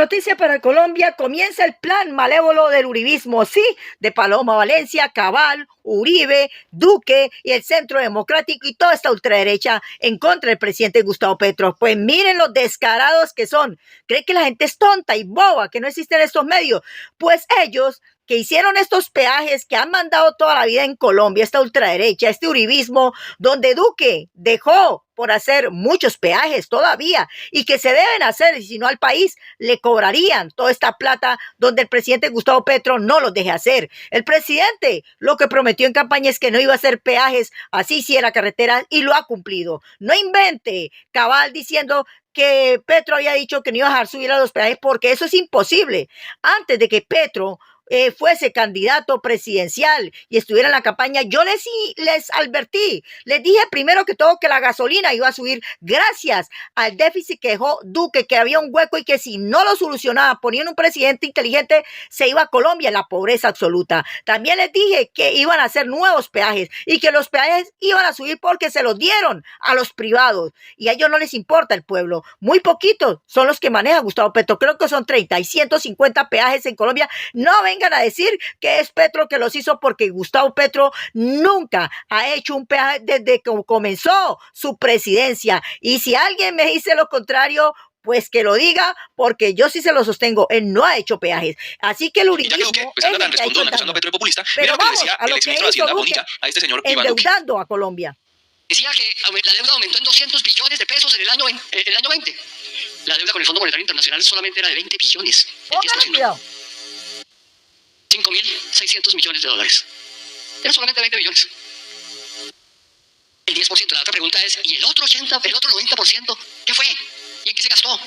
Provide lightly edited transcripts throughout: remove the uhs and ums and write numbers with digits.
noticia para Colombia: comienza el plan malévolo del uribismo, sí, de Paloma Valencia, Cabal, Uribe, Duque y el Centro Democrático y toda esta ultraderecha en contra del presidente Gustavo Petro. Pues miren los descarados que son. ¿Creen que la gente es tonta y boba, que no existen estos medios? Pues ellos que hicieron estos peajes que han mandado toda la vida en Colombia, esta ultraderecha, este uribismo, donde Duque dejó por hacer muchos peajes todavía y que se deben hacer, y si no al país le cobrarían toda esta plata donde el presidente Gustavo Petro no los deje hacer. El presidente lo que prometió en campaña es que no iba a hacer peajes, así si era carretera, y lo ha cumplido. No invente, Cabal, diciendo que Petro había dicho que no iba a dejar subir a los peajes, porque eso es imposible. Antes de que Petro fuese candidato presidencial y estuviera en la campaña, yo les advertí, les dije primero que todo que la gasolina iba a subir gracias al déficit que dejó Duque, que había un hueco y que si no lo solucionaba poniendo un presidente inteligente, se iba a Colombia en la pobreza absoluta. También les dije que iban a hacer nuevos peajes y que los peajes iban a subir porque se los dieron a los privados y a ellos no les importa el pueblo. Muy poquitos son los que maneja Gustavo Petro, creo que son 30 y 150 peajes en Colombia. No vengan a decir que es Petro que los hizo, porque Gustavo Petro nunca ha hecho un peaje desde que comenzó su presidencia. Y si alguien me dice lo contrario, pues que lo diga, porque yo sí se lo sostengo, él no ha hecho peajes. Así que el uribismo... Ya que Duque, pues anda tan respondón, acusando a Petro de populista, mira lo que decía el exministro de Hacienda Bonilla a este señor Iván Duque. Endeudando a Colombia. Decía que la deuda aumentó en 200 billones de pesos en el año 20. La deuda con el Fondo Monetario Internacional solamente era de 20 billones. Póngale cuidado. 5.600 millones de dólares. Era solamente 20 billones. El 10%. La otra pregunta es, ¿y el otro 90%? ¿Qué fue? ¿Y en qué se gastó?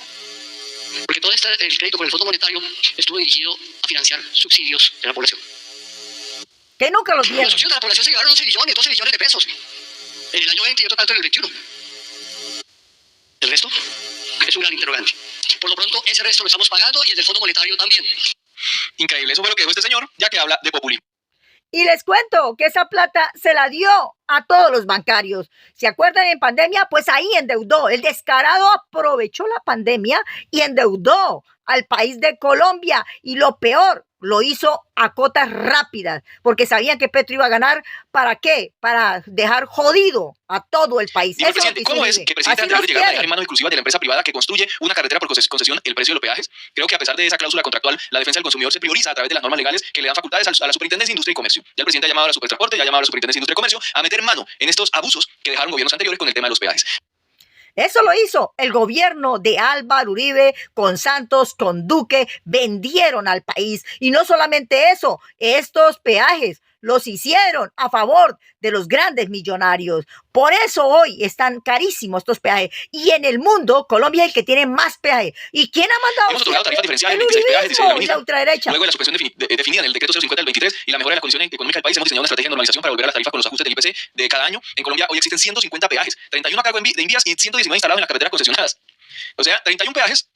Porque todo el crédito con el Fondo Monetario estuvo dirigido a financiar subsidios de la población. Que nunca los dieron. Los subsidios de la población se llevaron 12 billones de pesos. En el año 20 y otro tanto en el 21. El resto es un gran interrogante. Por lo pronto, ese resto lo estamos pagando y el del Fondo Monetario también. Increíble, eso fue lo que dijo este señor, ya que habla de populismo. Y les cuento que esa plata se la dio a todos los bancarios. ¿Se acuerdan en pandemia? Pues ahí endeudó. El descarado aprovechó la pandemia y endeudó al país de Colombia. Y lo peor, lo hizo a cotas rápidas, porque sabían que Petro iba a ganar. ¿Para qué? Para dejar jodido a todo el país. Digo, presidente, ¿cómo es que el presidente anterior llegara a dejar en manos exclusivas de la empresa privada que construye una carretera por concesión el precio de los peajes? Creo que a pesar de esa cláusula contractual, la defensa del consumidor se prioriza a través de las normas legales que le dan facultades a la Superintendencia de Industria y Comercio. Ya el presidente ha llamado a la Supertransporte, ya ha llamado a la Superintendencia de Industria y Comercio a meter mano en estos abusos que dejaron gobiernos anteriores con el tema de los peajes. Eso lo hizo el gobierno de Álvaro Uribe, con Santos, con Duque, vendieron al país. Y no solamente eso, estos peajes los hicieron a favor de los grandes millonarios. Por eso hoy están carísimos estos peajes. Y en el mundo, Colombia es el que tiene más peajes. ¿Y quién ha mandado? Hemos otorgado tarifas diferenciales, el uribismo y la ultraderecha. Luego de la supresión definida en el decreto 050 del 23 y la mejora de la condición económica del país, hemos diseñado una estrategia de normalización para volver a las tarifas con los ajustes del IPC de cada año. En Colombia hoy existen 150 peajes, 31 a cargo de Invías y 119 instalados en las carreteras concesionadas. O sea, 31 peajes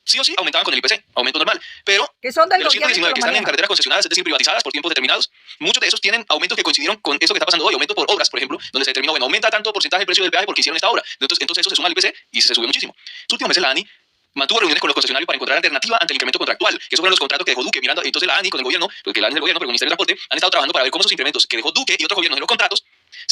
sí o sí aumentaban con el IPC, aumento normal, pero que son de los 119 que están en carreteras concesionadas, es decir, privatizadas por tiempos determinados, muchos de esos tienen aumentos que coincidieron con eso que está pasando hoy, aumento por obras, por ejemplo, donde se determinó, bueno, aumenta tanto porcentaje el precio del peaje porque hicieron esta obra, entonces eso se suma al IPC y se sube muchísimo. Los últimos meses la ANI mantuvo reuniones con los concesionarios para encontrar alternativa ante el incremento contractual, que esos fueron los contratos que dejó Duque, mirando, entonces la ANI con el gobierno, porque la ANI es el gobierno, pero el Ministerio de Transporte, han estado trabajando para ver cómo esos incrementos que dejó Duque y otros gobiernos en los contratos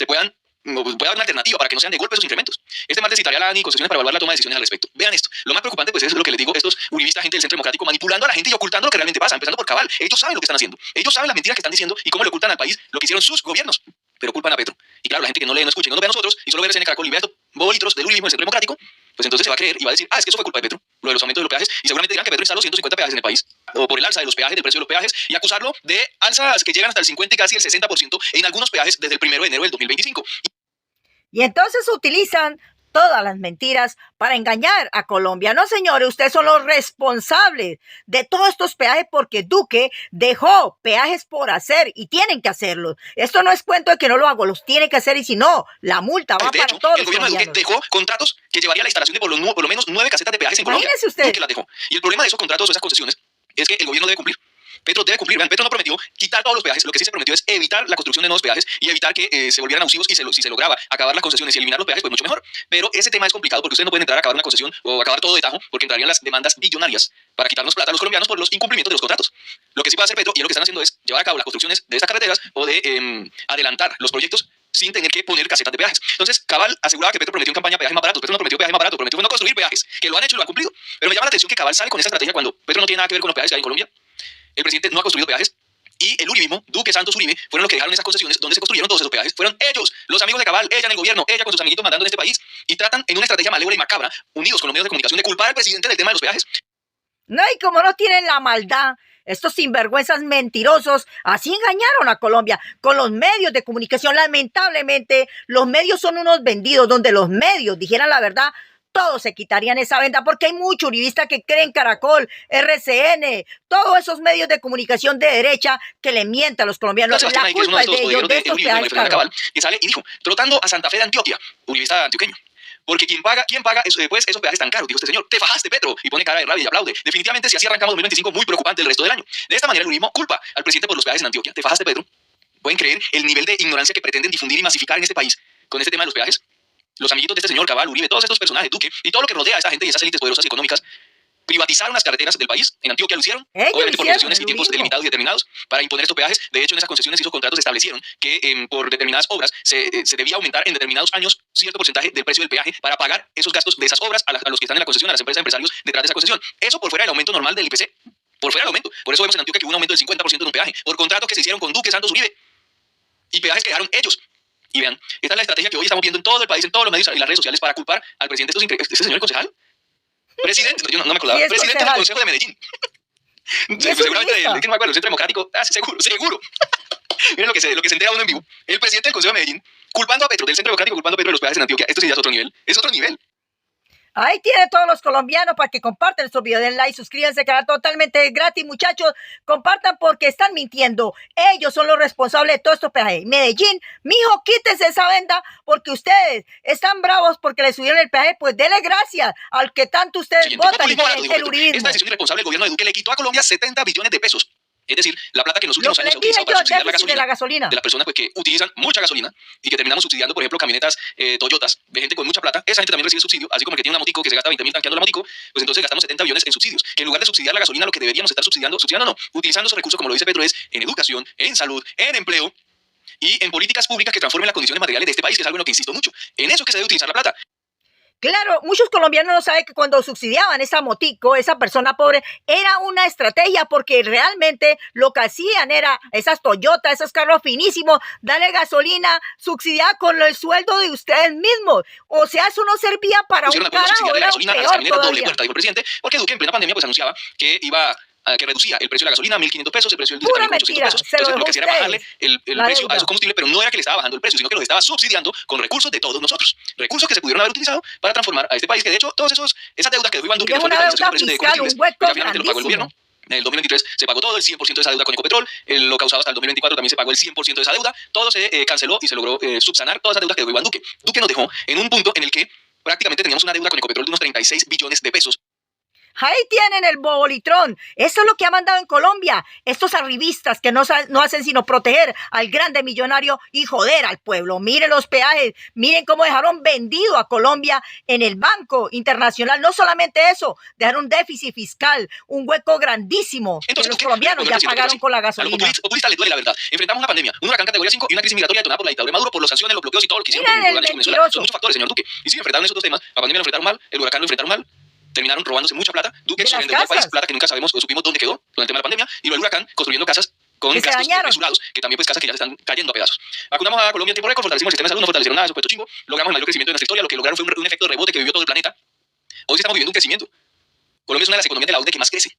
puede haber una alternativa para que no sean de golpe esos incrementos. Este martes citaré a la ANI y concesiones para evaluar la toma de decisiones al respecto. Vean esto. Lo más preocupante pues es lo que les digo, estos uribistas, gente del Centro Democrático, manipulando a la gente y ocultando lo que realmente pasa, empezando por Cabal. Ellos saben lo que están haciendo. Ellos saben las mentiras que están diciendo y cómo le ocultan al país lo que hicieron sus gobiernos. Pero culpan a Petro. Y claro, la gente que no lee, no escucha, no nos ve a nosotros y solo ve RCN Caracol y ve estos bobolitos del uribismo del Centro Democrático, pues entonces se va a creer y va a decir, es que eso fue culpa de Petro, lo de los aumentos de los peajes, y seguramente dirán que Petro instaló 150 peajes en el país, o por el alza de los peajes, del precio de los peajes, y acusarlo de alzas que llegan hasta el 50 y casi el 60% en algunos peajes desde el 1 de enero del 2025. Y entonces utilizan todas las mentiras para engañar a Colombia. No, señores, ustedes son los responsables de todos estos peajes porque Duque dejó peajes por hacer y tienen que hacerlos. Esto no es cuento de que no lo hago, los tienen que hacer y si no, la multa va para todos los colombianos. El gobierno de Duque dejó contratos que llevaría a la instalación de por lo menos 9 casetas de peajes en Colombia. Imagínense ustedes. Duque las dejó. Y el problema de esos contratos o esas concesiones es que el gobierno debe cumplir. Petro debe cumplir. Vean, Petro no prometió quitar todos los peajes, lo que sí se prometió es evitar la construcción de nuevos peajes y evitar que se volvieran abusivos, y si se lograba acabar las concesiones y eliminar los peajes, pues mucho mejor. Pero ese tema es complicado porque ustedes no pueden entrar a acabar una concesión o acabar todo de tajo, porque entrarían las demandas billonarias para quitarnos plata a los colombianos por los incumplimientos de los contratos. Lo que sí puede hacer Petro, y es lo que están haciendo, es llevar a cabo las construcciones de estas carreteras o de adelantar los proyectos sin tener que poner casetas de peajes. Entonces, Cabal aseguraba que Petro prometió en campaña peajes más baratos. Petro no prometió peajes más baratos, prometió no construir peajes, que lo han hecho y lo han cumplido. Pero me llama la atención que Cabal sale con esa estrategia cuando Petro no tiene nada que ver con los peajes que hay en Colombia. El presidente no ha construido peajes y el uribismo, Duque, Santos, Uribe, fueron los que dejaron esas concesiones donde se construyeron todos esos peajes. Fueron ellos, los amigos de Cabal, ella en el gobierno, ella con sus amiguitos mandando en este país, y tratan en una estrategia malévola y macabra, unidos con los medios de comunicación, de culpar al presidente del tema de los peajes. No, y como no tienen la maldad, estos sinvergüenzas mentirosos, así engañaron a Colombia con los medios de comunicación. Lamentablemente, los medios son unos vendidos. Donde los medios dijeran la verdad, todos se quitarían esa venda, porque hay muchos uribistas que creen Caracol, RCN, todos esos medios de comunicación de derecha que le mienten a los colombianos. La culpa es de ellos, de estos peajes. Que sale y dijo, trotando a Santa Fe de Antioquia, uribista antioqueño. Porque ¿quién paga pues, esos peajes tan caros? Dijo este señor, te fajaste, Petro, y pone cara de rabia y aplaude. Definitivamente, si así arrancamos 2025, muy preocupante el resto del año. De esta manera, el uribismo culpa al presidente por los peajes en Antioquia. Te fajaste, Petro. ¿Pueden creer el nivel de ignorancia que pretenden difundir y masificar en este país con este tema de los peajes? Los amiguitos de este señor, Cabal, Uribe, todos estos personajes, Duque, y todo lo que rodea a esa gente y esas élites poderosas y económicas, privatizaron las carreteras del país. En Antioquia lo hicieron, obviamente por concesiones y tiempos delimitados y determinados para imponer estos peajes. De hecho, en esas concesiones y esos contratos establecieron que por determinadas obras se debía aumentar en determinados años cierto porcentaje del precio del peaje para pagar esos gastos de esas obras a los que están en la concesión, a las empresas, empresarios detrás de esa concesión. Eso por fuera del aumento normal del IPC, por fuera del aumento. Por eso vemos en Antioquia que hubo un aumento del 50% de un peaje, por contratos que se hicieron con Duque, Santos, Uribe, y peajes que dejaron ellos. Y vean, esta es la estrategia que hoy estamos viendo en todo el país, en todos los medios y las redes sociales, para culpar al presidente. ¿Este señor concejal? Presidente, yo no me acordaba, sí, presidente concejal del Consejo de Medellín. Seguramente ¿de qué no me acuerdo? El Centro Democrático, seguro. Miren lo que se entera uno en vivo. El presidente del Consejo de Medellín culpando a Petro, del Centro Democrático, culpando a Petro de los peajes en Antioquia. Esto sí ya es otro nivel. Es otro nivel. Ahí tiene todos los colombianos para que compartan nuestro video, den like, suscríbanse, canal totalmente gratis, muchachos. Compartan porque están mintiendo. Ellos son los responsables de todo esto. Medellín, mijo, quítese esa venda porque ustedes están bravos porque le subieron el peaje. Pues dele gracias al que tanto ustedes votan, el uribismo. Esta decisión irresponsable del gobierno de Duque le quitó a Colombia 70 billones de pesos. Es decir, la plata que en los últimos años se ha utilizado para subsidiar la gasolina de las personas pues, que utilizan mucha gasolina y que terminamos subsidiando, por ejemplo, camionetas Toyotas de gente con mucha plata. Esa gente también recibe subsidio, así como el que tiene una motico que se gasta 20.000 tanqueando la motico, pues entonces gastamos 70 billones en subsidios. Que en lugar de subsidiar la gasolina, lo que deberíamos estar subsidiando no, utilizando esos recursos, como lo dice Petro, es en educación, en salud, en empleo y en políticas públicas que transformen las condiciones materiales de este país, que es algo en lo que insisto mucho. En eso que se debe utilizar la plata. Claro, muchos colombianos no saben que cuando subsidiaban esa motico, esa persona pobre, era una estrategia porque realmente lo que hacían era esas Toyotas, esos carros finísimos, darle gasolina subsidiada con el sueldo de ustedes mismos. O sea, eso no servía para un carajo, era peor doble puerta, dijo el presidente, porque Duque en plena pandemia pues anunciaba que iba que reducía el precio de la gasolina a 1.500 pesos, el precio del diésel a 1.800 pesos. Entonces, lo que hacía era bajarle el precio a esos combustibles, pero no era que le estaba bajando el precio, sino que los estaba subsidiando con recursos de todos nosotros. Recursos que se pudieron haber utilizado para transformar a este país, que de hecho, esas deudas que dejó Iván Duque, que fue una deuda fiscal, de combustibles, que finalmente lo pagó el gobierno. En el 2023 se pagó todo, el 100% de esa deuda con Ecopetrol, lo causado hasta el 2024 también se pagó el 100% de esa deuda, todo se canceló y se logró subsanar todas esas deudas que dejó Iván Duque. Duque nos dejó en un punto en el que prácticamente teníamos una deuda con Ecopetrol de unos 36 billones de pesos. Ahí tienen el bobolitrón. Eso es lo que ha mandado en Colombia. Estos arribistas que no hacen sino proteger al grande millonario y joder al pueblo. Miren los peajes. Miren cómo dejaron vendido a Colombia en el Banco Internacional. No solamente eso, dejaron un déficit fiscal, un hueco grandísimo. Entonces, que los colombianos ya pagaron con la gasolina. Populista le duele la verdad. Enfrentamos una pandemia, un huracán categoría 5 y una crisis migratoria detonada por la dictadura de Maduro, por los sanciones, los bloqueos y todo lo que hicieron con Venezuela. Son muchos factores, señor Duque. Y sí, enfrentaron esos dos temas. La pandemia lo enfrentaron mal, el huracán lo enfrentaron mal. Terminaron robándose mucha plata. Duque se vendió al país, plata que nunca sabemos o supimos dónde quedó con el tema de la pandemia. Y luego el huracán construyendo casas con gastos desmesurados, que también pues casas que ya se están cayendo a pedazos. Vacunamos a Colombia en tiempo récord, fortalecimos el sistema de salud, no fortalecieron nada, supuesto chingo. Logramos el mayor crecimiento de nuestra historia, lo que lograron fue un efecto de rebote que vivió todo el planeta. Hoy estamos viviendo un crecimiento. Colombia es una de las economías de la OCDE que más crece.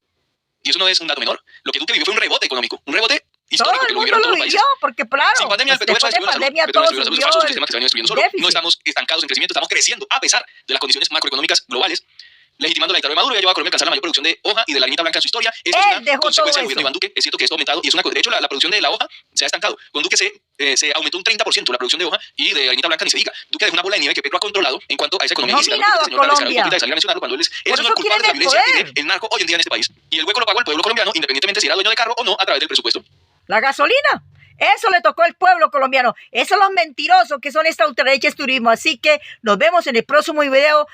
Y eso no es un dato menor. Lo que Duque vivió fue un rebote económico, un rebote histórico que lo vivieron todos los países. Porque claro, sin pandemia el petróleo se un sistema que se va destruyendo solo. No estamos estancados en crecimiento, estamos creciendo a pesar de las condiciones macroeconómicas globales, legitimando la dictadura de Maduro. Ya llevó a Colombia a alcanzar la mayor producción de hoja y de la harinita blanca en su historia. Esto es una consecuencia del gobierno de Iván Duque. Es cierto que esto ha aumentado y es una, de hecho la producción de la hoja se ha estancado. Con Duque se se aumentó un 30% la producción de hoja y de harinita blanca ni se diga. Duque dejó una bola de nieve que Petro ha controlado en cuanto a esa economía No ilícita. minado a Colombia. De salir a mencionarlo cuando él es Por uno de eso los culpables de la quieren el violencia que poder. tiene el narco hoy en día en este país. Y el hueco lo pagó el pueblo colombiano, independientemente si era dueño de carro o no, a través del presupuesto. La gasolina. Eso le tocó al pueblo colombiano. Esos son los mentirosos que son esta ultraderecha turismo. Así que nos vemos en el próximo video.